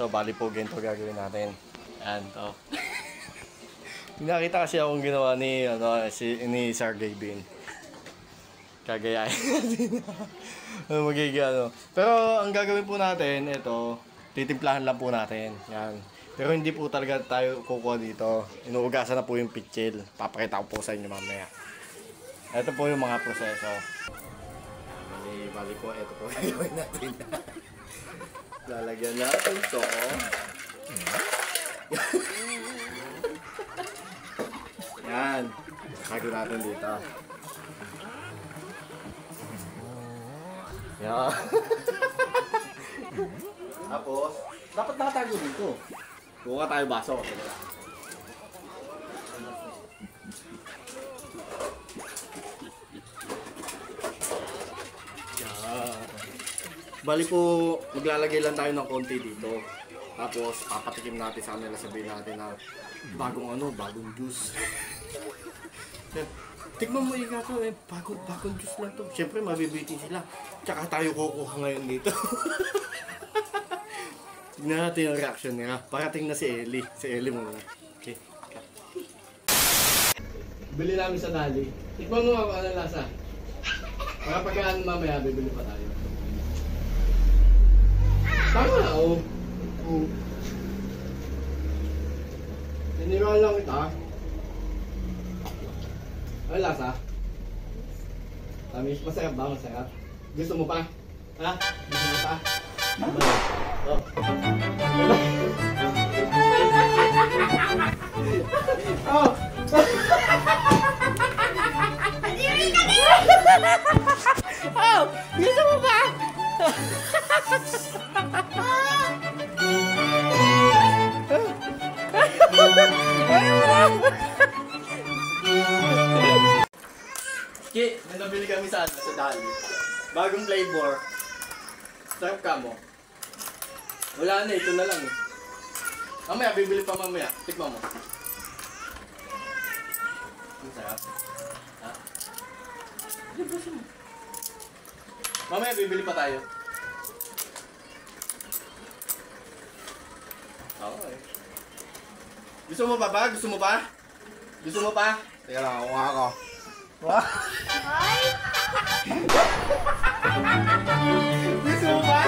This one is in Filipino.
Ito, bali po ganito gagawin natin. Ayan, ito. Nakita kasi akong ginawa ni, ni Sir Gavin. Kagayahin natin. Magiging ano. Pero ang gagawin po natin, ito, titimplahan lang po natin. Yan. Pero hindi po talaga tayo kukuha dito. Inuugasan na po yung pitchil. Papakita ko po sa inyo mamaya. Ito po yung mga proseso. Bali po, ito po gagawin natin. Lalagyan natin ito. Yan. Tago natin dito. Yan. Tapos, dapat nakatago dito. Kuha tayo baso. Bali po, maglalagay lang tayo ng konti dito. Tapos, papatikim natin sa kanila, sabihin natin na bagong juice. Tikman mo yung gato, bagong juice lang to. Siyempre, mabibiti sila. Tsaka tayo kukuha ngayon dito. Tignan natin yung reaction nila. Parating na si Ellie. Si Ellie muna. Okay. Bili namin sa Dali. Tikman mo ako anong lasa. Para pagkaan mamaya, bibili pa tayo. Tama na, oh. Niniwala lang kita. Ano lasa? Tamis, masarap ba? Masarap? Gusto mo pa? Ha? Gusto mo pa? Oh. Oh! Oh! Gusto mo pa? Ki, may nabili kami sa Dali. Bagong flavor. Sarap ka mo. Wala na, ito na lang eh. Mamaya, bibili pa mamaya. Tikman mo. Ang sarap. Ha? Librasin mo. Mamaya, bibili pa tayo. Okay. Gusto mo pa ba? Gusto mo pa? Gusto mo pa? Teka lang, kuha ako. Gusto mo pa?